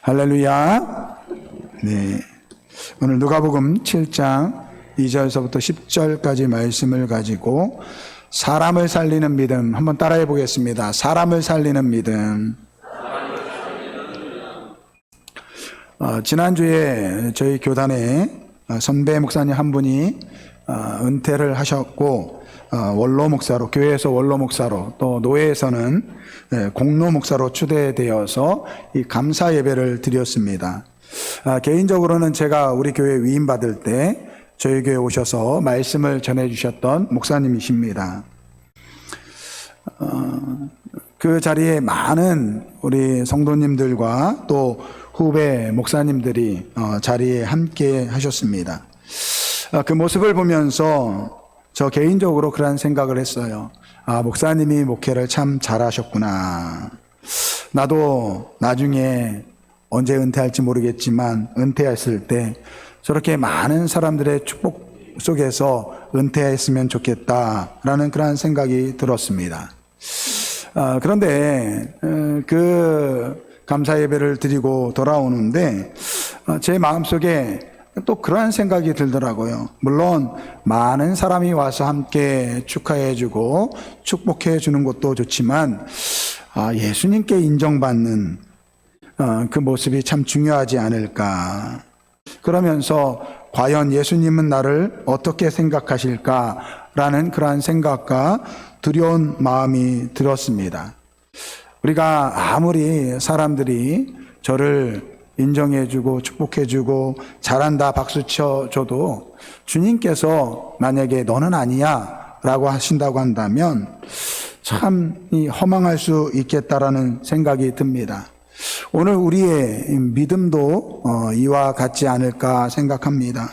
할렐루야. 네. 오늘 누가복음 7장 2절서부터 10절까지 말씀을 가지고 사람을 살리는 믿음 한번 따라해 보겠습니다. 사람을 살리는 믿음. 지난주에 저희 교단에 선배 목사님 한 분이 은퇴를 하셨고 원로 목사로, 교회에서 원로 목사로, 또 노회에서는 공로 목사로 추대되어서 이 감사 예배를 드렸습니다. 개인적으로는 제가 우리 교회 위임받을 때 저희 교회 오셔서 말씀을 전해주셨던 목사님이십니다. 그 자리에 많은 우리 성도님들과 또 후배 목사님들이 자리에 함께 하셨습니다. 그 모습을 보면서 저 개인적으로 그런 생각을 했어요. 목사님이 목회를 참 잘하셨구나. 나도 나중에 언제 은퇴할지 모르겠지만 은퇴했을 때 저렇게 많은 사람들의 축복 속에서 은퇴했으면 좋겠다라는 그런 생각이 들었습니다. 그런데 그 감사 예배를 드리고 돌아오는데 제 마음속에 또 그러한 생각이 들더라고요. 물론 많은 사람이 와서 함께 축하해주고 축복해주는 것도 좋지만 예수님께 인정받는 그 모습이 참 중요하지 않을까. 그러면서 과연 예수님은 나를 어떻게 생각하실까라는 그러한 생각과 두려운 마음이 들었습니다. 우리가 아무리 사람들이 저를 인정해주고 축복해주고 잘한다 박수 쳐줘도 주님께서 만약에 너는 아니야 라고 하신다고 한다면 참 허망할 수 있겠다라는 생각이 듭니다. 오늘 우리의 믿음도 이와 같지 않을까 생각합니다.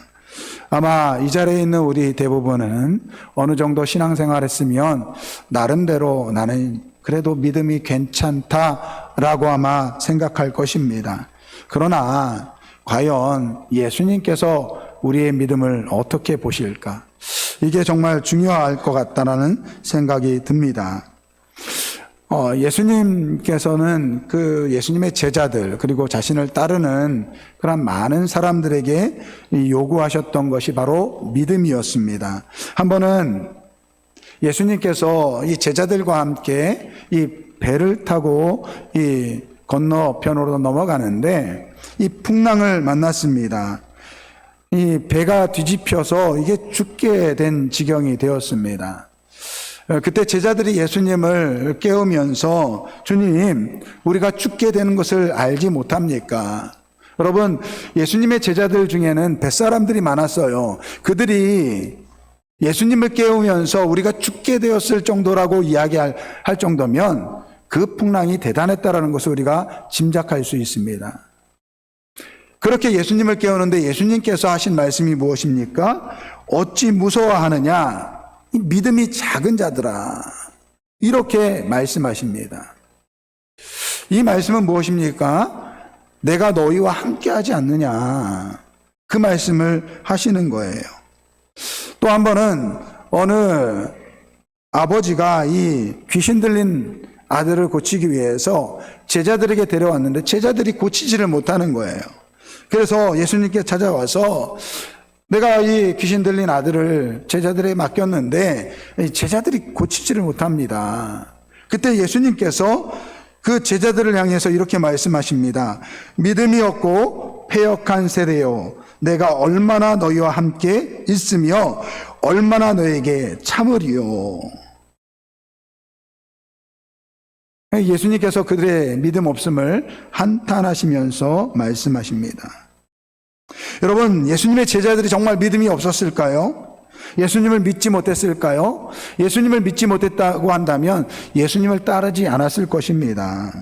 아마 이 자리에 있는 우리 대부분은 어느 정도 신앙생활 했으면 나름대로 나는 그래도 믿음이 괜찮다라고 아마 생각할 것입니다. 그러나 과연 예수님께서 우리의 믿음을 어떻게 보실까? 이게 정말 중요할 것 같다는 생각이 듭니다. 예수님께서는 그 예수님의 제자들 그리고 자신을 따르는 그런 많은 사람들에게 요구하셨던 것이 바로 믿음이었습니다. 한 번은 예수님께서 이 제자들과 함께 이 배를 타고 이 건너편으로 넘어가는데 이 풍랑을 만났습니다. 이 배가 뒤집혀서 이게 죽게 된 지경이 되었습니다. 그때 제자들이 예수님을 깨우면서 주님, 우리가 죽게 되는 것을 알지 못합니까? 여러분, 예수님의 제자들 중에는 뱃사람들이 많았어요. 그들이 예수님을 깨우면서 우리가 죽게 되었을 정도라고 이야기할 정도면 그 풍랑이 대단했다라는 것을 우리가 짐작할 수 있습니다. 그렇게 예수님을 깨우는데 예수님께서 하신 말씀이 무엇입니까? 어찌 무서워하느냐? 이 믿음이 작은 자들아. 이렇게 말씀하십니다. 이 말씀은 무엇입니까? 내가 너희와 함께하지 않느냐. 그 말씀을 하시는 거예요. 또 한 번은 어느 아버지가 이 귀신 들린 아들을 고치기 위해서 제자들에게 데려왔는데 제자들이 고치지를 못하는 거예요. 그래서 예수님께 찾아와서 내가 이 귀신 들린 아들을 제자들에게 맡겼는데 제자들이 고치지를 못합니다. 그때 예수님께서 그 제자들을 향해서 이렇게 말씀하십니다. 믿음이 없고 패역한 세대요. 내가 얼마나 너희와 함께 있으며 얼마나 너에게 참으리요. 예수님께서 그들의 믿음 없음을 한탄하시면서 말씀하십니다. 여러분, 예수님의 제자들이 정말 믿음이 없었을까요? 예수님을 믿지 못했을까요? 예수님을 믿지 못했다고 한다면 예수님을 따르지 않았을 것입니다.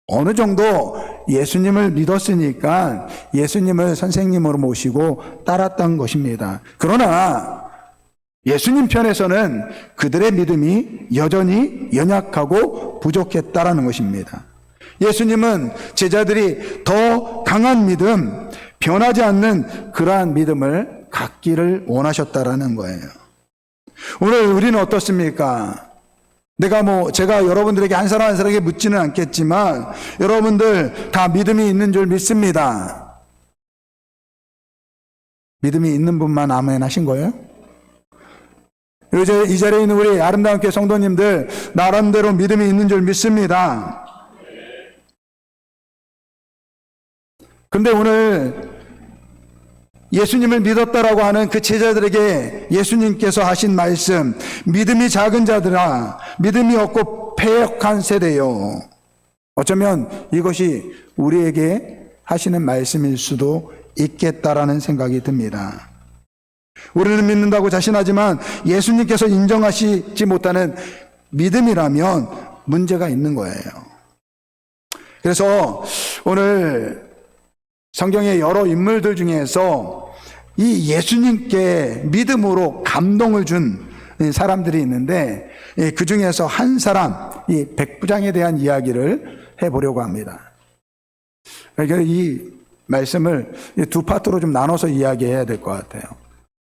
어느 정도 예수님을 믿었으니까 예수님을 선생님으로 모시고 따랐던 것입니다. 그러나 예수님 편에서는 그들의 믿음이 여전히 연약하고 부족했다라는 것입니다. 예수님은 제자들이 더 강한 믿음, 변하지 않는 그러한 믿음을 갖기를 원하셨다라는 거예요. 오늘 우리는 어떻습니까? 제가 여러분들에게 한 사람 한 사람에게 묻지는 않겠지만 여러분들 다 믿음이 있는 줄 믿습니다. 믿음이 있는 분만 아멘 하신 거예요? 이 자리에 있는 우리 아름다운 교회 성도님들 나름대로 믿음이 있는 줄 믿습니다. 근데 오늘 예수님을 믿었다라고 하는 그 제자들에게 예수님께서 하신 말씀, 믿음이 작은 자들아, 믿음이 없고 패역한 세대요. 어쩌면 이것이 우리에게 하시는 말씀일 수도 있겠다라는 생각이 듭니다. 우리는 믿는다고 자신하지만 예수님께서 인정하시지 못하는 믿음이라면 문제가 있는 거예요. 그래서 오늘 성경의 여러 인물들 중에서 이 예수님께 믿음으로 감동을 준 사람들이 있는데 그 중에서 한 사람, 이 백부장에 대한 이야기를 해보려고 합니다. 그러니까 이 말씀을 두 파트로 좀 나눠서 이야기해야 될 것 같아요.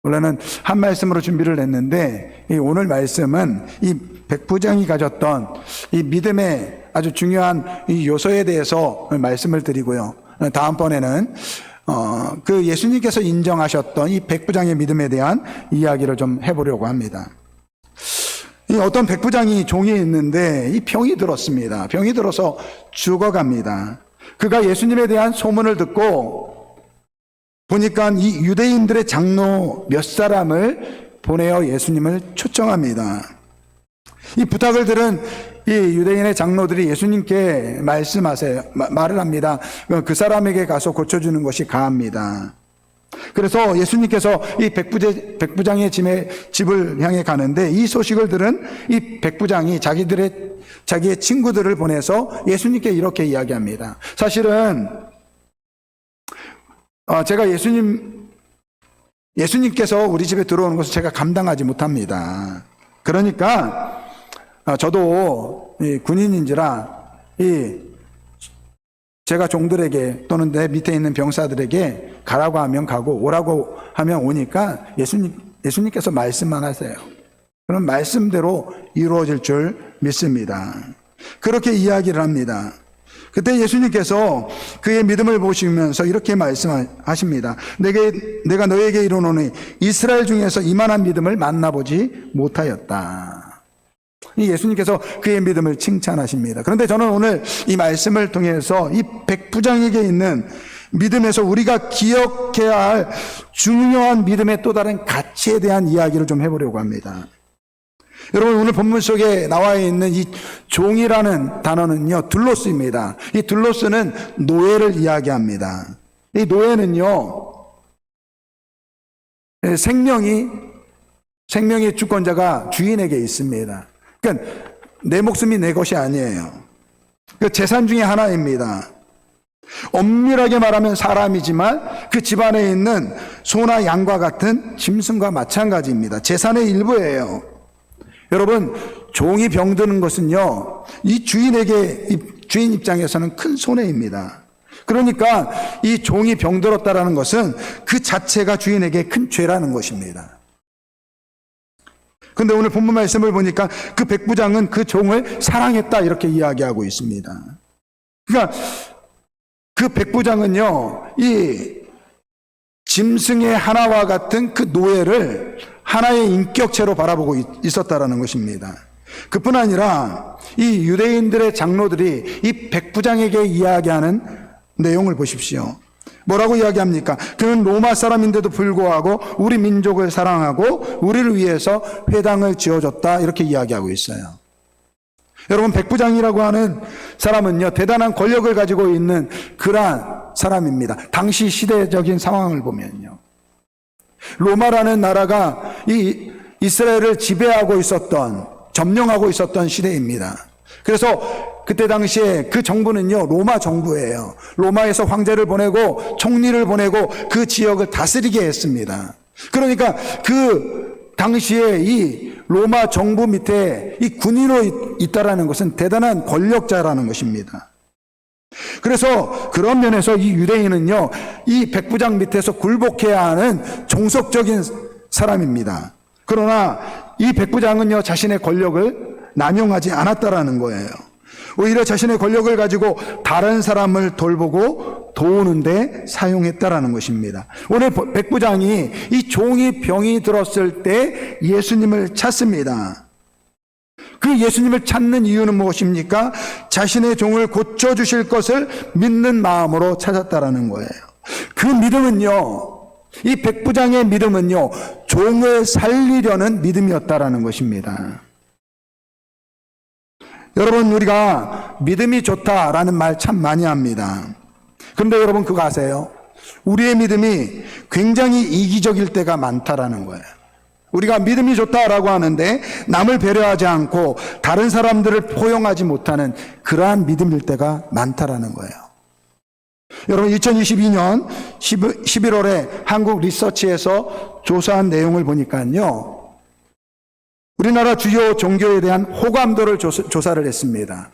원래는 한 말씀으로 준비를 했는데 오늘 말씀은 이 백부장이 가졌던 이 믿음의 아주 중요한 이 요소에 대해서 말씀을 드리고요. 다음번에는 그 예수님께서 인정하셨던 이 백부장의 믿음에 대한 이야기를 좀 해보려고 합니다. 이 어떤 백부장이 종이 있는데 이 병이 들었습니다. 병이 들어서 죽어갑니다. 그가 예수님에 대한 소문을 듣고 보니까 이 유대인들의 장로 몇 사람을 보내어 예수님을 초청합니다. 이 부탁을 들은 이 유대인의 장로들이 예수님께 말을 합니다. 그 사람에게 가서 고쳐주는 것이 가합니다. 그래서 예수님께서 이 백부장의 집을 향해 가는데 이 소식을 들은 이 백부장이 자기의 친구들을 보내서 예수님께 이렇게 이야기합니다. 사실은 제가 예수님께서 우리 집에 들어오는 것을 제가 감당하지 못합니다. 그러니까 저도 군인인지라 제가 종들에게 또는 내 밑에 있는 병사들에게 가라고 하면 가고 오라고 하면 오니까 예수님께서 말씀만 하세요. 그럼 말씀대로 이루어질 줄 믿습니다. 그렇게 이야기를 합니다. 그때 예수님께서 그의 믿음을 보시면서 이렇게 말씀하십니다. 내가 너에게 이르노니 이스라엘 중에서 이만한 믿음을 만나보지 못하였다. 이 예수님께서 그의 믿음을 칭찬하십니다. 그런데 저는 오늘 이 말씀을 통해서 이 백부장에게 있는 믿음에서 우리가 기억해야 할 중요한 믿음의 또 다른 가치에 대한 이야기를 좀 해보려고 합니다. 여러분, 오늘 본문 속에 나와 있는 이 종이라는 단어는요, 둘로스입니다. 이 둘로스는 노예를 이야기합니다. 이 노예는요, 생명의 주권자가 주인에게 있습니다. 그러니까 내 목숨이 내 것이 아니에요. 그 재산 중에 하나입니다. 엄밀하게 말하면 사람이지만 그 집안에 있는 소나 양과 같은 짐승과 마찬가지입니다. 재산의 일부예요. 여러분, 종이 병드는 것은요, 이 주인 입장에서는 큰 손해입니다. 그러니까 이 종이 병들었다라는 것은 그 자체가 주인에게 큰 죄라는 것입니다. 그런데 오늘 본문 말씀을 보니까 그 백부장은 그 종을 사랑했다 이렇게 이야기하고 있습니다. 그러니까 그 백부장은요, 이 짐승의 하나와 같은 그 노예를 하나의 인격체로 바라보고 있었다라는 것입니다. 그뿐 아니라 이 유대인들의 장로들이 이 백부장에게 이야기하는 내용을 보십시오. 뭐라고 이야기합니까? 그는 로마 사람인데도 불구하고 우리 민족을 사랑하고 우리를 위해서 회당을 지어줬다 이렇게 이야기하고 있어요. 여러분, 백부장이라고 하는 사람은요, 대단한 권력을 가지고 있는 그러한 사람입니다. 당시 시대적인 상황을 보면요, 로마라는 나라가 이 이스라엘을 지배하고 있었던, 점령하고 있었던 시대입니다. 그래서 그때 당시에 그 정부는요, 로마 정부예요. 로마에서 황제를 보내고 총리를 보내고 그 지역을 다스리게 했습니다. 그러니까 그 당시에 이 로마 정부 밑에 이 군인으로 있다라는 것은 대단한 권력자라는 것입니다. 그래서 그런 면에서 이 유대인은요, 이 백부장 밑에서 굴복해야 하는 종속적인 사람입니다. 그러나 이 백부장은요, 자신의 권력을 남용하지 않았다라는 거예요. 오히려 자신의 권력을 가지고 다른 사람을 돌보고 도우는데 사용했다라는 것입니다. 오늘 백부장이 이 종이 병이 들었을 때 예수님을 찾습니다. 그 예수님을 찾는 이유는 무엇입니까? 자신의 종을 고쳐주실 것을 믿는 마음으로 찾았다라는 거예요. 그 믿음은요, 이 백부장의 믿음은요, 종을 살리려는 믿음이었다라는 것입니다. 여러분, 우리가 믿음이 좋다라는 말 참 많이 합니다. 그런데 여러분 그거 아세요? 우리의 믿음이 굉장히 이기적일 때가 많다라는 거예요. 우리가 믿음이 좋다라고 하는데 남을 배려하지 않고 다른 사람들을 포용하지 못하는 그러한 믿음일 때가 많다라는 거예요. 여러분 2022년 11월에 한국 리서치에서 조사한 내용을 보니까요, 우리나라 주요 종교에 대한 호감도를 조사를 했습니다.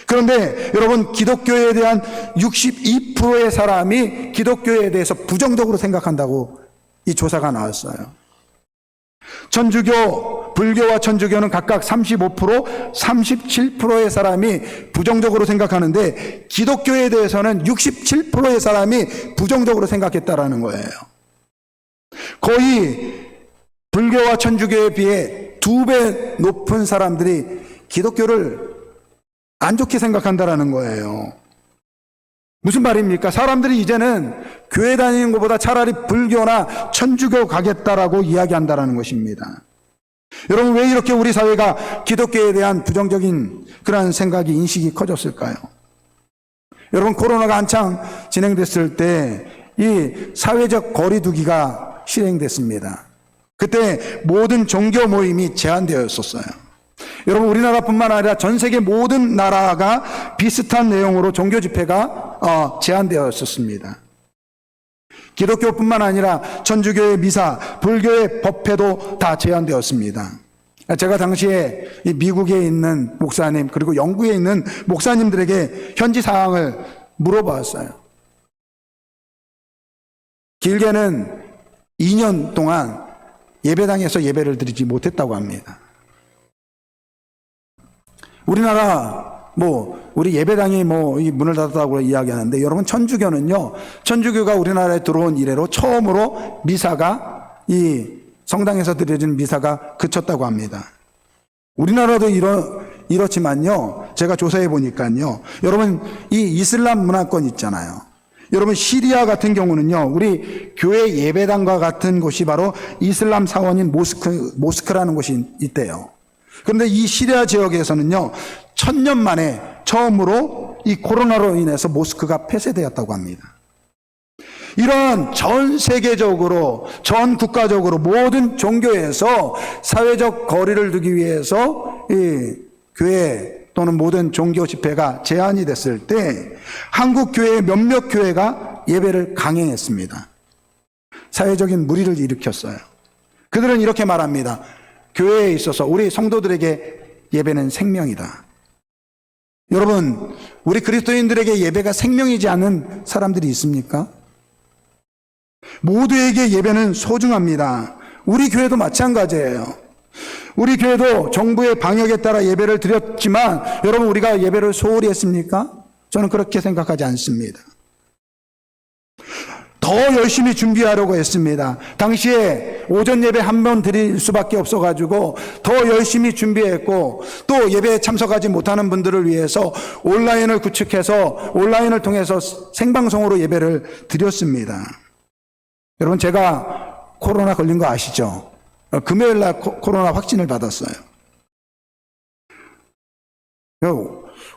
그런데 여러분 기독교에 대한 62%의 사람이 기독교에 대해서 부정적으로 생각한다고 이 조사가 나왔어요. 천주교, 불교와 천주교는 각각 35%, 37%의 사람이 부정적으로 생각하는데 기독교에 대해서는 67%의 사람이 부정적으로 생각했다라는 거예요. 거의 불교와 천주교에 비해 2배 높은 사람들이 기독교를 안 좋게 생각한다라는 거예요. 무슨 말입니까? 사람들이 이제는 교회 다니는 것보다 차라리 불교나 천주교 가겠다라고 이야기한다라는 것입니다. 여러분, 왜 이렇게 우리 사회가 기독교에 대한 부정적인 그런 생각이, 인식이 커졌을까요? 여러분, 코로나가 한창 진행됐을 때 이 사회적 거리두기가 실행됐습니다. 그때 모든 종교 모임이 제한되어 있었어요. 여러분, 우리나라뿐만 아니라 전 세계 모든 나라가 비슷한 내용으로 종교 집회가 제한되어 있었습니다. 기독교뿐만 아니라 천주교의 미사, 불교의 법회도 다 제한되었습니다. 제가 당시에 이 미국에 있는 목사님, 그리고 영국에 있는 목사님들에게 현지 상황을 물어봤어요. 길게는 2년 동안 예배당에서 예배를 드리지 못했다고 합니다. 우리나라 우리 예배당이 이 문을 닫았다고 이야기하는데, 여러분 천주교는요, 천주교가 우리나라에 들어온 이래로 처음으로 미사가, 이 성당에서 드려진 미사가 그쳤다고 합니다. 우리나라도 이렇지만요, 제가 조사해 보니까요, 여러분 이 이슬람 문화권 있잖아요. 여러분 시리아 같은 경우는요, 우리 교회 예배당과 같은 곳이 바로 이슬람 사원인 모스크라는 곳이 있대요. 그런데 이 시리아 지역에서는요, 1000년 만에 처음으로 이 코로나로 인해서 모스크가 폐쇄되었다고 합니다. 이런 전 세계적으로, 전 국가적으로 모든 종교에서 사회적 거리를 두기 위해서 이 교회 또는 모든 종교 집회가 제한이 됐을 때 한국 교회 몇몇 교회가 예배를 강행했습니다. 사회적인 물의를 일으켰어요. 그들은 이렇게 말합니다. 교회에 있어서 우리 성도들에게 예배는 생명이다. 여러분, 우리 그리스도인들에게 예배가 생명이지 않은 사람들이 있습니까? 모두에게 예배는 소중합니다. 우리 교회도 마찬가지예요. 우리 교회도 정부의 방역에 따라 예배를 드렸지만, 여러분 우리가 예배를 소홀히 했습니까? 저는 그렇게 생각하지 않습니다. 더 열심히 준비하려고 했습니다. 당시에 오전 예배 한 번 드릴 수밖에 없어가지고 더 열심히 준비했고, 또 예배에 참석하지 못하는 분들을 위해서 온라인을 구축해서 온라인을 통해서 생방송으로 예배를 드렸습니다. 여러분, 제가 코로나 걸린 거 아시죠? 금요일 날 코로나 확진을 받았어요.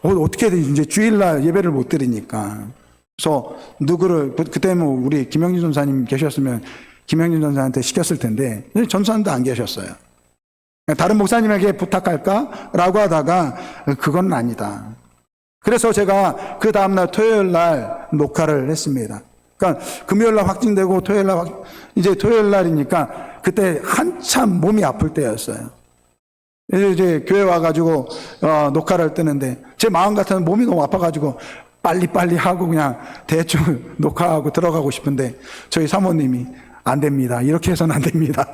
어떻게 이제 주일날 예배를 못 드리니까. 그래서 그때 우리 김영진 전사님 계셨으면 김영진 전사한테 시켰을 텐데, 전사님도 안 계셨어요. 다른 목사님에게 부탁할까라고 하다가 그건 아니다. 그래서 제가 그 다음날 토요일 날 녹화를 했습니다. 그러니까 금요일 날 확진되고 이제 토요일 날이니까 그때 한참 몸이 아플 때였어요. 이제 교회 와가지고 녹화를 뜨는데 제 마음 같아는 몸이 너무 아파가지고 빨리빨리 하고 그냥 대충 녹화하고 들어가고 싶은데 저희 사모님이 안 됩니다. 이렇게 해서는 안 됩니다.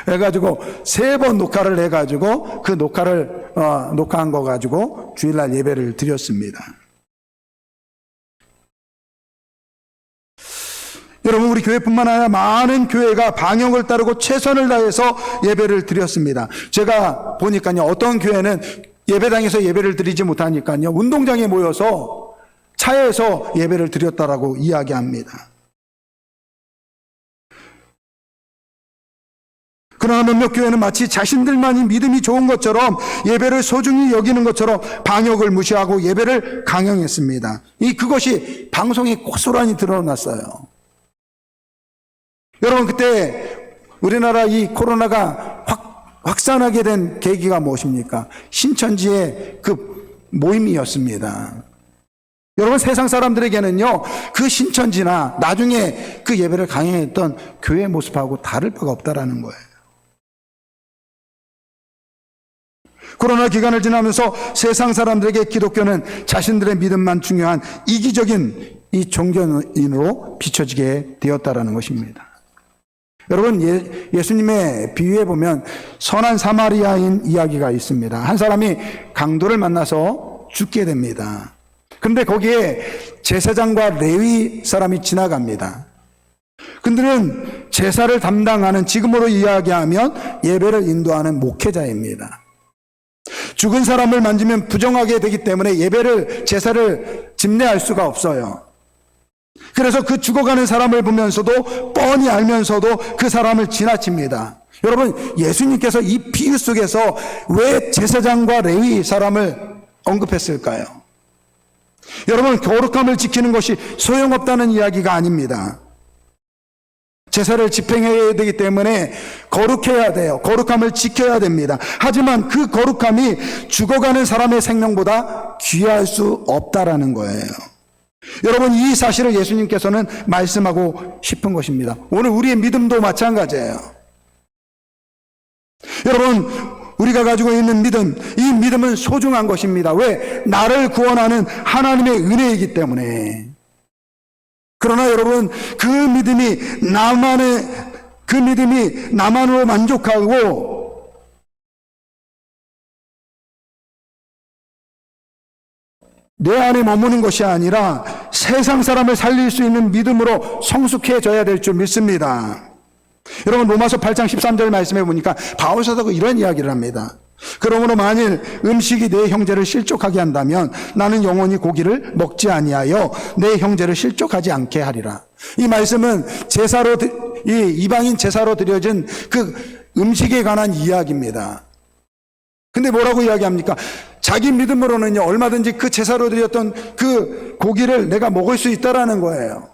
해가지고 3번 녹화를 해가지고 그 녹화한 거 가지고 주일날 예배를 드렸습니다. 여러분, 우리 교회뿐만 아니라 많은 교회가 방역을 따르고 최선을 다해서 예배를 드렸습니다. 제가 보니까요, 어떤 교회는 예배당에서 예배를 드리지 못하니까요, 운동장에 모여서 차에서 예배를 드렸다라고 이야기합니다. 그러나 몇몇 교회는 마치 자신들만이 믿음이 좋은 것처럼 예배를 소중히 여기는 것처럼 방역을 무시하고 예배를 강행했습니다. 그것이 방송에 고스란히 드러났어요. 여러분, 그때 우리나라 이 코로나가 확산하게 된 계기가 무엇입니까? 신천지의 그 모임이었습니다. 여러분, 세상 사람들에게는요, 그 신천지나 나중에 그 예배를 강행했던 교회 모습하고 다를 바가 없다라는 거예요. 코로나 기간을 지나면서 세상 사람들에게 기독교는 자신들의 믿음만 중요한 이기적인 이 종교인으로 비춰지게 되었다라는 것입니다. 여러분, 예수님의 비유에 보면 선한 사마리아인 이야기가 있습니다. 한 사람이 강도를 만나서 죽게 됩니다. 그런데 거기에 제사장과 레위 사람이 지나갑니다. 그들은 제사를 담당하는, 지금으로 이야기하면 예배를 인도하는 목회자입니다. 죽은 사람을 만지면 부정하게 되기 때문에 제사를 집례할 수가 없어요. 그래서 그 죽어가는 사람을 보면서도 뻔히 알면서도 그 사람을 지나칩니다. 여러분, 예수님께서 이 비유 속에서 왜 제사장과 레위 사람을 언급했을까요? 여러분, 거룩함을 지키는 것이 소용없다는 이야기가 아닙니다. 제사를 집행해야 되기 때문에 거룩해야 돼요. 거룩함을 지켜야 됩니다. 하지만 그 거룩함이 죽어가는 사람의 생명보다 귀할 수 없다라는 거예요. 여러분, 이 사실을 예수님께서는 말씀하고 싶은 것입니다. 오늘 우리의 믿음도 마찬가지예요. 여러분, 우리가 가지고 있는 믿음, 이 믿음은 소중한 것입니다. 왜? 나를 구원하는 하나님의 은혜이기 때문에. 그러나 여러분, 그 믿음이 나만으로 만족하고 내 안에 머무는 것이 아니라 세상 사람을 살릴 수 있는 믿음으로 성숙해져야 될 줄 믿습니다. 여러분, 로마서 8장 13절 말씀해 보니까 바울 사도가 이런 이야기를 합니다. 그러므로 만일 음식이 내 형제를 실족하게 한다면 나는 영원히 고기를 먹지 아니하여 내 형제를 실족하지 않게 하리라. 이 말씀은 이방인 제사로 드려진 그 음식에 관한 이야기입니다. 근데 뭐라고 이야기합니까? 자기 믿음으로는요, 얼마든지 그 제사로 드렸던 그 고기를 내가 먹을 수 있다라는 거예요.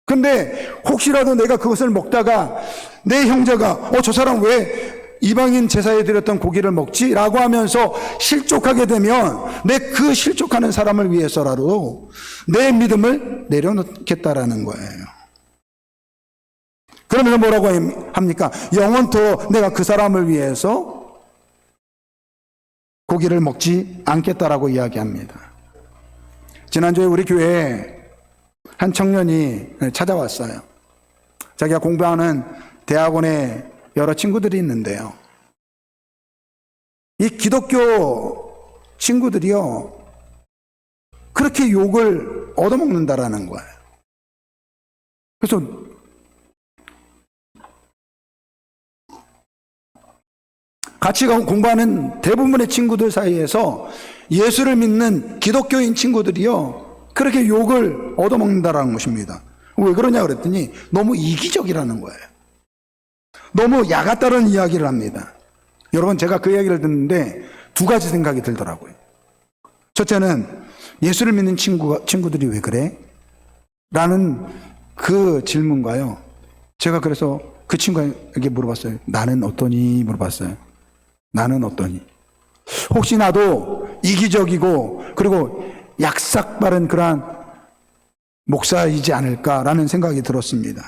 근데 혹시라도 내가 그것을 먹다가 내 형제가 저 사람 왜 이방인 제사에 드렸던 고기를 먹지? 라고 하면서 실족하게 되면 내 그 실족하는 사람을 위해서라도 내 믿음을 내려놓겠다라는 거예요. 그러면서 뭐라고 합니까? 영원토록 내가 그 사람을 위해서 고기를 먹지 않겠다라고 이야기합니다. 지난주에 우리 교회에 한 청년이 찾아왔어요. 자기가 공부하는 대학원에 여러 친구들이 있는데요, 이 기독교 친구들이요, 그렇게 욕을 얻어먹는다라는 거예요. 그래서 같이 공부하는 대부분의 친구들 사이에서 예수를 믿는 기독교인 친구들이요, 그렇게 욕을 얻어먹는다라는 것입니다. 왜 그러냐 그랬더니 너무 이기적이라는 거예요. 너무 야같다는 이야기를 합니다. 여러분, 제가 그 이야기를 듣는데 두 가지 생각이 들더라고요. 첫째는 예수를 믿는 친구들이 왜 그래? 라는 그 질문과요, 제가 그래서 그 친구에게 물어봤어요. 나는 어떠니? 물어봤어요. 나는 어떠니? 혹시 나도 이기적이고 그리고 약삭 바른 그러한 목사이지 않을까라는 생각이 들었습니다.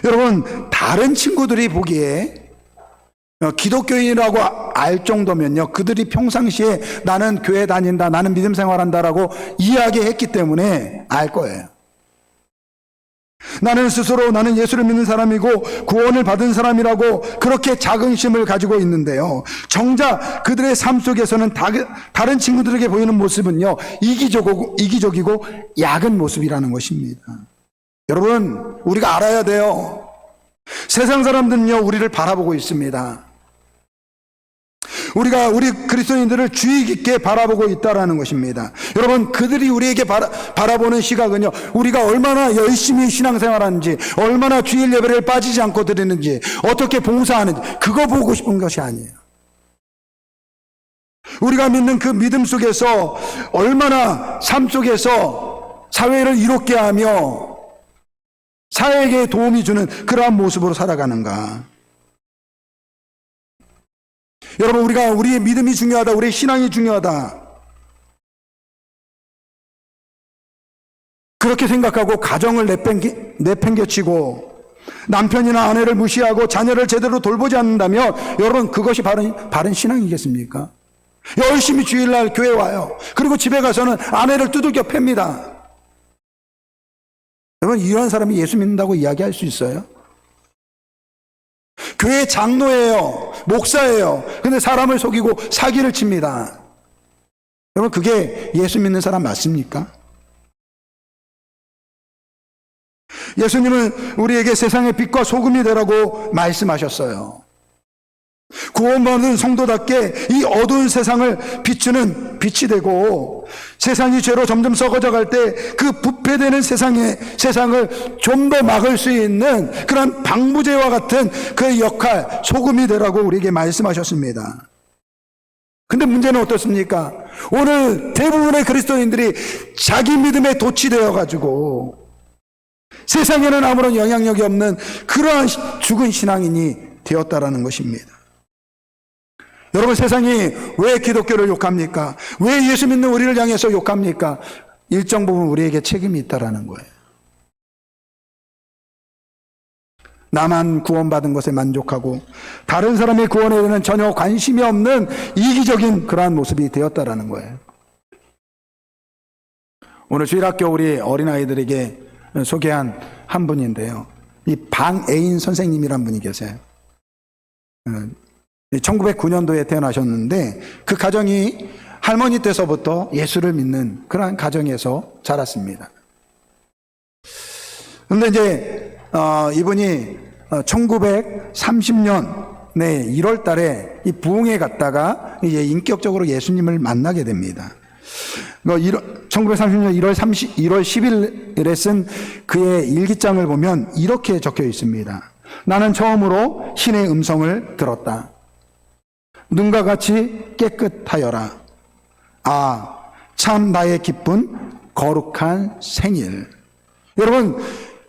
여러분, 다른 친구들이 보기에 기독교인이라고 알 정도면요, 그들이 평상시에 나는 교회 다닌다, 나는 믿음 생활한다라고 이야기했기 때문에 알 거예요. 나는 스스로 나는 예수를 믿는 사람이고 구원을 받은 사람이라고 그렇게 자긍심을 가지고 있는데요, 정작 그들의 삶 속에서는 다른 친구들에게 보이는 모습은요, 이기적이고 약은 모습이라는 것입니다. 여러분, 우리가 알아야 돼요. 세상 사람들은요, 우리를 바라보고 있습니다. 우리 그리스도인들을 주의 깊게 바라보고 있다라는 것입니다. 여러분, 그들이 우리에게 바라보는 시각은요, 우리가 얼마나 열심히 신앙생활하는지, 얼마나 주일 예배를 빠지지 않고 드리는지, 어떻게 봉사하는지, 그거 보고 싶은 것이 아니에요. 우리가 믿는 그 믿음 속에서 얼마나 삶 속에서 사회를 이롭게 하며 사회에게 도움이 주는 그러한 모습으로 살아가는가. 여러분, 우리의 믿음이 중요하다, 우리의 신앙이 중요하다, 그렇게 생각하고 가정을 내팽개치고 남편이나 아내를 무시하고 자녀를 제대로 돌보지 않는다면 여러분, 그것이 바른 신앙이겠습니까? 열심히 주일날 교회 와요. 그리고 집에 가서는 아내를 두들겨 팹니다. 여러분, 이러한 사람이 예수 믿는다고 이야기할 수 있어요? 교회 장로예요, 목사예요. 근데 사람을 속이고 사기를 칩니다. 여러분, 그게 예수 믿는 사람 맞습니까? 예수님은 우리에게 세상의 빛과 소금이 되라고 말씀하셨어요. 구원받은 성도답게 이 어두운 세상을 비추는 빛이 되고, 세상이 죄로 점점 썩어져 갈 때 그 부패되는 세상을 좀 더 막을 수 있는 그런 방부제와 같은 그 역할, 소금이 되라고 우리에게 말씀하셨습니다. 근데 문제는 어떻습니까? 오늘 대부분의 그리스도인들이 자기 믿음에 도취되어 가지고 세상에는 아무런 영향력이 없는 그러한 죽은 신앙인이 되었다라는 것입니다. 여러분, 세상이 왜 기독교를 욕합니까? 왜 예수 믿는 우리를 향해서 욕합니까? 일정 부분 우리에게 책임이 있다라는 거예요. 나만 구원받은 것에 만족하고 다른 사람의 구원에 대해서는 전혀 관심이 없는 이기적인 그러한 모습이 되었다라는 거예요. 오늘 주일학교 우리 어린아이들에게 소개한 한 분인데요, 이 방애인 선생님이란 분이 계세요. 1909년도에 태어나셨는데 그 가정이 할머니 때서부터 예수를 믿는 그러한 가정에서 자랐습니다. 그런데 이제 이분이 1930년 1월 달에 이 부흥에 갔다가 이제 인격적으로 예수님을 만나게 됩니다. 1930년 1월 10일에 쓴 그의 일기장을 보면 이렇게 적혀 있습니다. 나는 처음으로 신의 음성을 들었다. 눈과 같이 깨끗하여라. 아, 참 나의 기쁜 거룩한 생일. 여러분,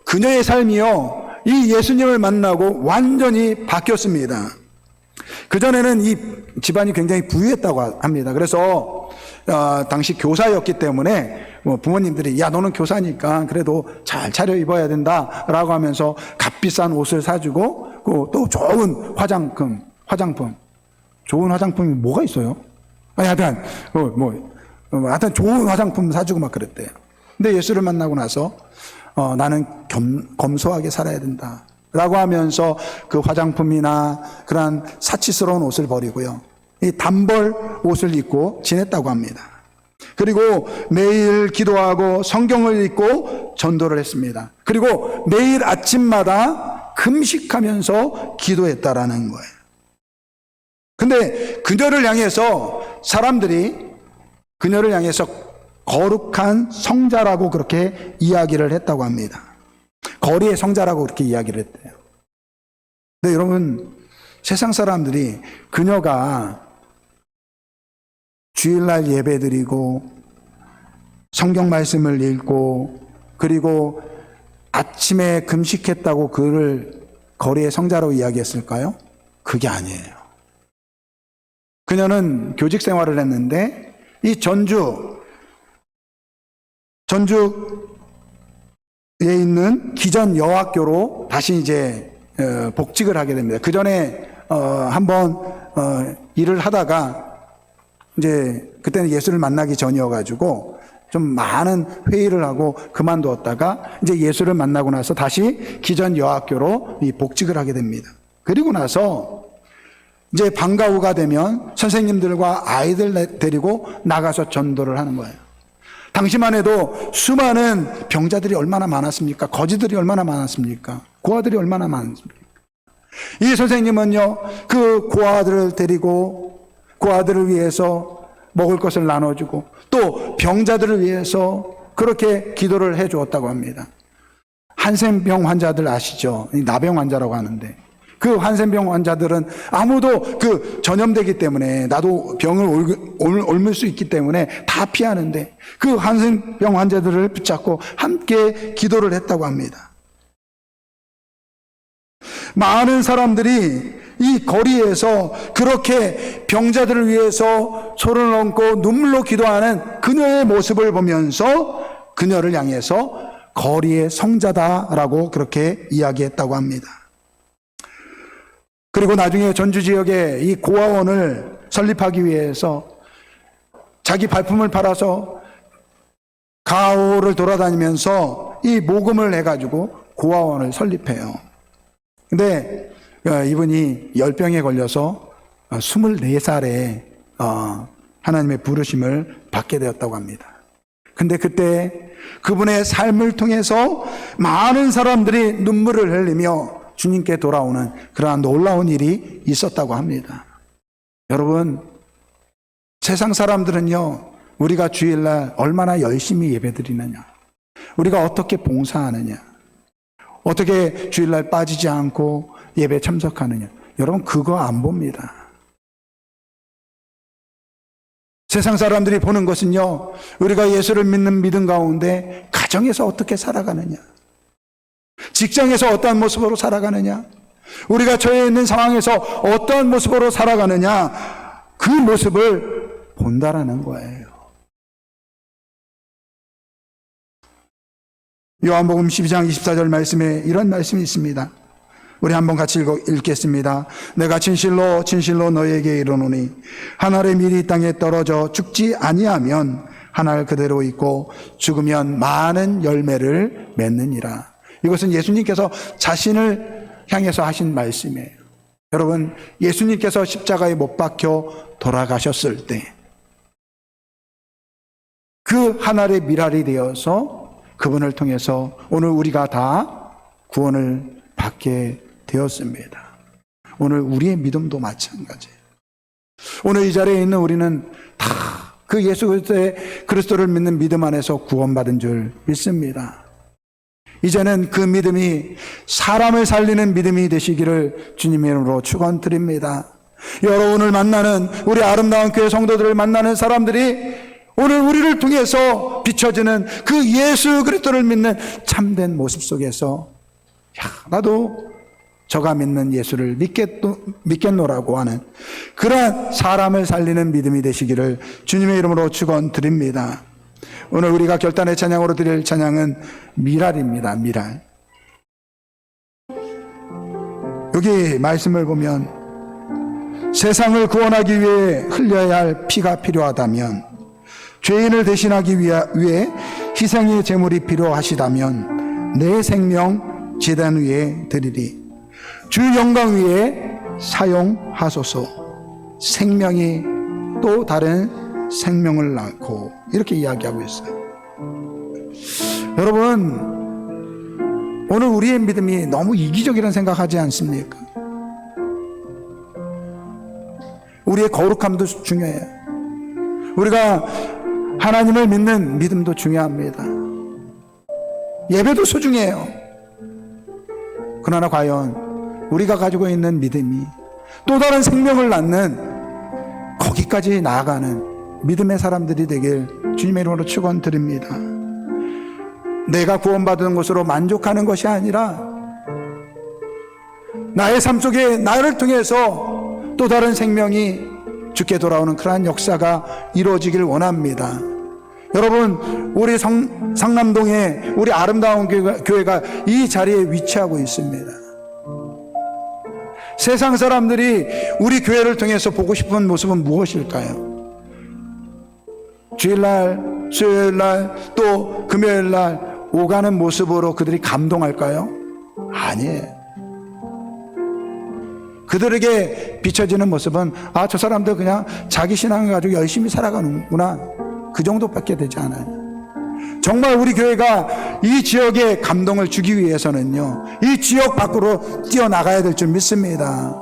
그녀의 삶이요, 이 예수님을 만나고 완전히 바뀌었습니다. 그전에는 이 집안이 굉장히 부유했다고 합니다. 그래서 당시 교사였기 때문에 부모님들이, 야, 너는 교사니까 그래도 잘 차려 입어야 된다라고 하면서 값비싼 옷을 사주고, 또 좋은 화장품, 좋은 화장품이 뭐가 있어요? 하여튼 좋은 화장품 사주고 막 그랬대요. 근데 예수를 만나고 나서 나는 검소하게 살아야 된다 라고 하면서 그 화장품이나 그런 사치스러운 옷을 버리고요, 이 단벌 옷을 입고 지냈다고 합니다. 그리고 매일 기도하고 성경을 읽고 전도를 했습니다. 그리고 매일 아침마다 금식하면서 기도했다라는 거예요. 근데 그녀를 향해서 사람들이 그녀를 향해서 거룩한 성자라고 그렇게 이야기를 했다고 합니다. 거리의 성자라고 그렇게 이야기를 했대요. 근데 여러분, 세상 사람들이 그녀가 주일날 예배드리고 성경 말씀을 읽고 그리고 아침에 금식했다고 그를 거리의 성자라고 이야기했을까요? 그게 아니에요. 그녀는 교직 생활을 했는데 이 전주에 있는 기전 여학교로 다시 이제 복직을 하게 됩니다. 그 전에 한번 일을 하다가 이제 그때는 예수를 만나기 전이어가지고 좀 많은 회의를 하고 그만두었다가 이제 예수를 만나고 나서 다시 기존 여학교로 복직을 하게 됩니다. 그리고 나서 이제 방과 후가 되면 선생님들과 아이들 데리고 나가서 전도를 하는 거예요. 당시만 해도 수많은 병자들이 얼마나 많았습니까? 거지들이 얼마나 많았습니까? 고아들이 얼마나 많았습니까? 이 선생님은요, 그 고아들을 데리고 고아들을 위해서 먹을 것을 나눠주고 또 병자들을 위해서 그렇게 기도를 해 주었다고 합니다. 한센병 환자들 아시죠? 나병 환자라고 하는데 그 한센병 환자들은 아무도 그 전염되기 때문에 나도 병을 옮을 수 있기 때문에 다 피하는데 그 한센병 환자들을 붙잡고 함께 기도를 했다고 합니다. 많은 사람들이 이 거리에서 그렇게 병자들을 위해서 소를 얹고 눈물로 기도하는 그녀의 모습을 보면서 그녀를 향해서 거리의 성자다라고 그렇게 이야기했다고 합니다. 그리고 나중에 전주 지역에 이 고아원을 설립하기 위해서 자기 발품을 팔아서 가호를 돌아다니면서 이 모금을 해가지고 고아원을 설립해요. 근데 이분이 열병에 걸려서 24살에 하나님의 부르심을 받게 되었다고 합니다. 근데 그때 그분의 삶을 통해서 많은 사람들이 눈물을 흘리며 주님께 돌아오는 그러한 놀라운 일이 있었다고 합니다. 여러분, 세상 사람들은요, 우리가 주일날 얼마나 열심히 예배드리느냐, 우리가 어떻게 봉사하느냐, 어떻게 주일날 빠지지 않고 예배 참석하느냐, 여러분 그거 안 봅니다. 세상 사람들이 보는 것은요, 우리가 예수를 믿는 믿음 가운데 가정에서 어떻게 살아가느냐, 직장에서 어떠한 모습으로 살아가느냐, 우리가 처해 있는 상황에서 어떠한 모습으로 살아가느냐, 그 모습을 본다라는 거예요. 요한복음 12장 24절 말씀에 이런 말씀이 있습니다. 우리 한번 같이 읽겠습니다. 내가 진실로 진실로 너에게 이르노니 한 알의 밀이 이 땅에 떨어져 죽지 아니하면 한 알 그대로 있고 죽으면 많은 열매를 맺느니라. 이것은 예수님께서 자신을 향해서 하신 말씀이에요. 여러분, 예수님께서 십자가에 못 박혀 돌아가셨을 때 그 한 알의 밀알이 되어서 그분을 통해서 오늘 우리가 다 구원을 받게 되었습니다. 오늘 우리의 믿음도 마찬가지예요. 오늘 이 자리에 있는 우리는 다 그 예수 그리스도를 믿는 믿음 안에서 구원받은 줄 믿습니다. 이제는 그 믿음이 사람을 살리는 믿음이 되시기를 주님의 이름으로 축원드립니다. 여러분을 만나는 우리 아름다운 교회 성도들을 만나는 사람들이 오늘 우리를 통해서 비춰지는 그 예수 그리스도를 믿는 참된 모습 속에서 나도 저가 믿는 예수를 믿겠노라고 하는 그러한 사람을 살리는 믿음이 되시기를 주님의 이름으로 축원드립니다. 오늘 우리가 결단의 찬양으로 드릴 찬양은 미랄입니다. 미랄. 여기 말씀을 보면 세상을 구원하기 위해 흘려야 할 피가 필요하다면, 죄인을 대신하기 위해 희생의 제물이 필요하시다면 내 생명 제단 위에 드리리. 주 영광 위에 사용하소서. 생명이 또 다른 생명을 낳고, 이렇게 이야기하고 있어요. 여러분, 오늘 우리의 믿음이 너무 이기적이라는 생각하지 않습니까? 우리의 거룩함도 중요해요. 우리가 하나님을 믿는 믿음도 중요합니다. 예배도 소중해요. 그러나 과연 우리가 가지고 있는 믿음이 또 다른 생명을 낳는 거기까지 나아가는 믿음의 사람들이 되길 주님의 이름으로 축원드립니다. 내가 구원받은 것으로 만족하는 것이 아니라 나의 삶 속에 나를 통해서 또 다른 생명이 주께 돌아오는 그러한 역사가 이루어지길 원합니다. 여러분, 우리 상남동에 우리 아름다운 교회가 이 자리에 위치하고 있습니다. 세상 사람들이 우리 교회를 통해서 보고 싶은 모습은 무엇일까요? 주일날 수요일 날 또 금요일 날 오가는 모습으로 그들이 감동할까요? 아니에요. 그들에게 비춰지는 모습은 아, 저 사람들 그냥 자기 신앙을 가지고 열심히 살아가는구나, 그 정도밖에 되지 않아요. 정말 우리 교회가 이 지역에 감동을 주기 위해서는요, 이 지역 밖으로 뛰어나가야 될 줄 믿습니다.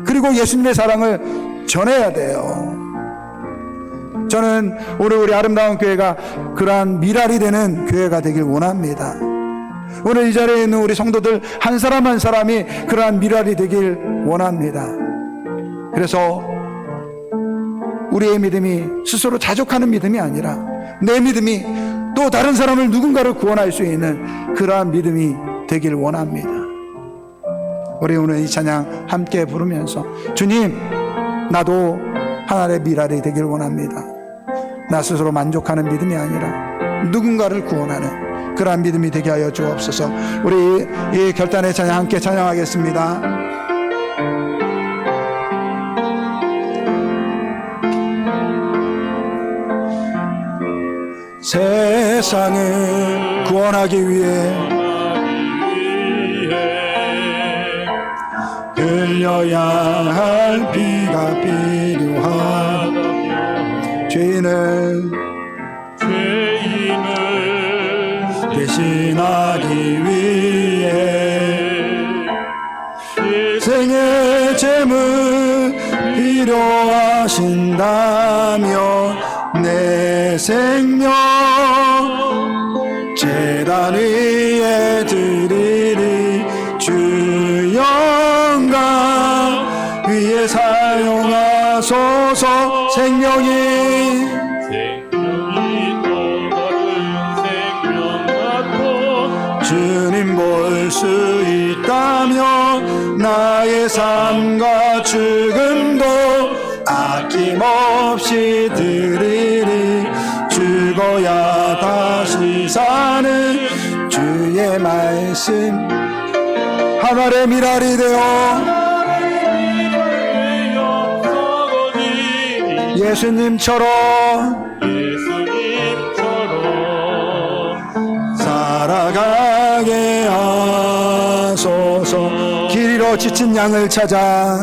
그리고 예수님의 사랑을 전해야 돼요. 저는 오늘 우리 아름다운 교회가 그러한 미랄이 되는 교회가 되길 원합니다. 오늘 이 자리에 있는 우리 성도들 한 사람 한 사람이 그러한 미랄이 되길 원합니다. 그래서 우리의 믿음이 스스로 자족하는 믿음이 아니라 내 믿음이 또 다른 사람을, 누군가를 구원할 수 있는 그러한 믿음이 되길 원합니다. 우리 오늘 이 찬양 함께 부르면서 주님, 나도 하나님의 미랄이 되길 원합니다. 나 스스로 만족하는 믿음이 아니라 누군가를 구원하는 그러한 믿음이 되게 하여 주옵소서. 우리 이 결단의 찬양 함께 찬양하겠습니다. 세상을 구원하기 위해 흘려야 할 피가 필요한 죄인을 대신하기 위해 생의 제물 필요하신다면 내 생명 제단 위에 드리리. 주 영광 위에 사용하소서. 생명이 주님 볼 수 있다면 나의 삶과 죽음도 아낌없이 드리리. 죽어야 다시 사는 주의 말씀 하늘의 미랄이 되어 예수님처럼 살아가게 하소서. 길 잃어 지친 양을 찾아,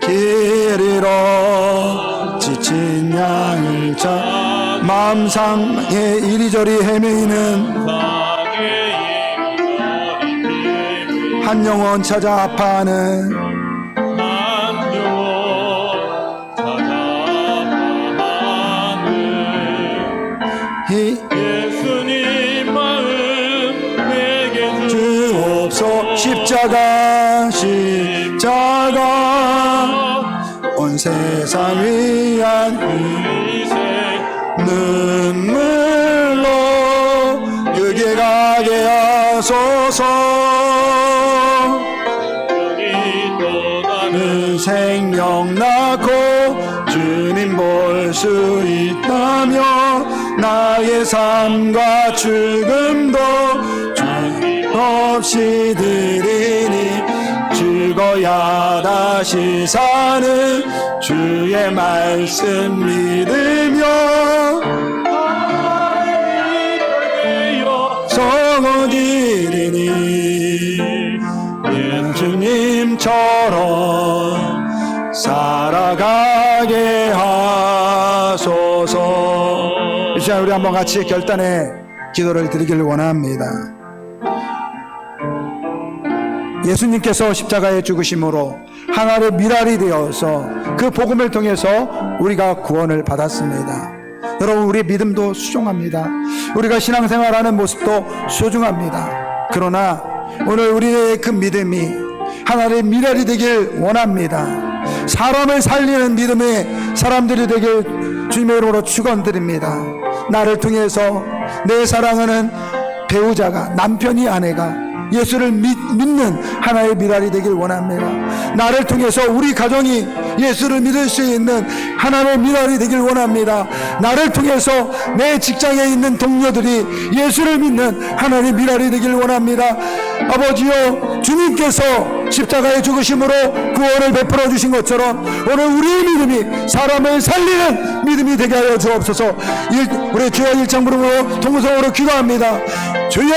길 잃어 지친 양을 찾아 마음 상해 이리저리 헤매이는 한 영혼 찾아 아파하는 예수님 마음 내게 주옵소. 십자가 온 세상 위한 눈물로 그게 가게 하소서. 그 생명 낳고 주님 볼 수 있다면 나의 삶과 죽음도 없이 드리니. 죽어야 다시 사는 주의 말씀 믿으며 성어드리니. 예수님처럼 살아가게 하소서. 이 시간 우리 한번 같이 결단의 기도를 드리기를 원합니다. 예수님께서 십자가에 죽으심으로 하나의 미랄이 되어서 그 복음을 통해서 우리가 구원을 받았습니다. 여러분, 우리의 믿음도 소중합니다. 우리가 신앙생활하는 모습도 소중합니다. 그러나 오늘 우리의 그 믿음이 하나의 미랄이 되길 원합니다. 사람을 살리는 믿음의 사람들이 되길 주님의 이름으로 축원드립니다. 나를 통해서 내 사랑하는 배우자가, 남편이, 아내가 예수를 믿는 하나의 미랄이 되길 원합니다. 나를 통해서 우리 가정이 예수를 믿을 수 있는 하나의 미랄이 되길 원합니다. 나를 통해서 내 직장에 있는 동료들이 예수를 믿는 하나의 미랄이 되길 원합니다. 아버지여, 주님께서 십자가의 죽으심으로 구원을 베풀어 주신 것처럼 오늘 우리의 믿음이 사람을 살리는 믿음이 되게 하여 주옵소서. 우리 주여 일창 부름으로 통성으로 기도합니다. 주여,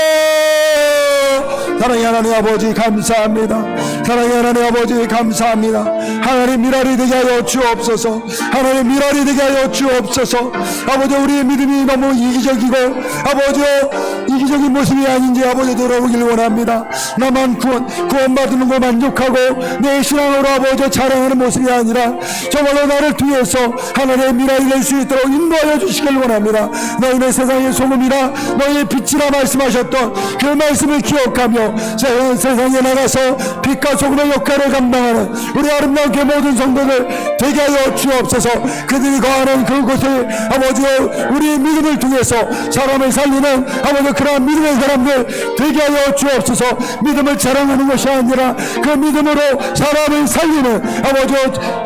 사랑의 하나님 아버지 감사합니다. 사랑의 하나님 아버지 감사합니다. 하나님 미랄이 되게 하여 주옵소서. 하나님 미랄이 되게 하여 주옵소서. 아버지, 우리의 믿음이 너무 이기적이고 아버지 이기적인 모습이 아닌지 아버지 돌아오길 원합니다. 나만 구원받는 거 만족하고 내 신앙으로 아버지 자랑하는 모습이 아니라 정말로 나를 통해서 하나님의 미랄이 될 수 있도록 인도하여 주시길 원합니다. 너희는 세상의 소금이라 너희의 빛이라 말씀하셨던 그 말씀을 기억하며 세상에 나가서 빛과 소금의 역할을 감당하는 우리 아름다운 그 모든 성도들 되게 하여 주옵소서. 그들이 거하는 그곳을 아버지 우리의 믿음을 통해서 사람을 살리는 아버지 그러한 믿음의 사람들 되게 하여 주옵소서. 믿음을 자랑하는 것이 아니라 그 믿음으로 사람을 살리는 아버지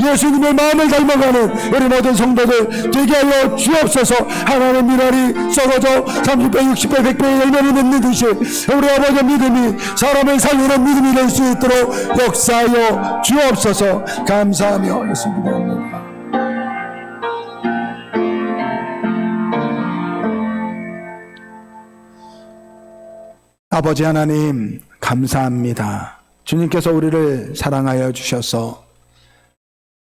예수님의 마음을 닮아가는 우리 모든 성도들 되게 하여 주옵소서. 하나님의 미랄이 썩어져 30배 60배 100배의 열매를 맺는 듯이 우리 아버지 믿음이 사람을 살리는 믿음이 될 수 있도록 역사하여 주옵소서. 감사하며 예수님의 이름으로. 아버지 하나님 감사합니다. 주님께서 우리를 사랑하여 주셔서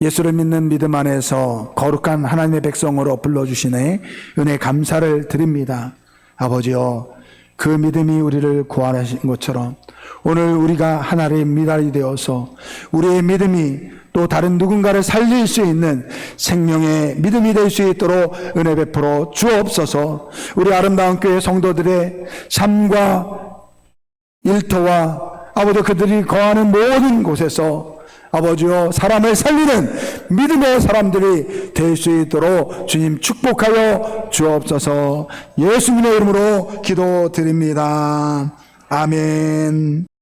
예수를 믿는 믿음 안에서 거룩한 하나님의 백성으로 불러주시네 은혜 감사를 드립니다. 아버지여, 그 믿음이 우리를 구원하신 것처럼 오늘 우리가 하나님의 미랄이 되어서 우리의 믿음이 또 다른 누군가를 살릴 수 있는 생명의 믿음이 될 수 있도록 은혜 베풀어 주옵소서. 우리 아름다운 교회 성도들의 삶과 일터와 아버지 그들이 거하는 모든 곳에서 아버지여 사람을 살리는 믿음의 사람들이 될 수 있도록 주님 축복하여 주옵소서. 예수님의 이름으로 기도드립니다. 아멘.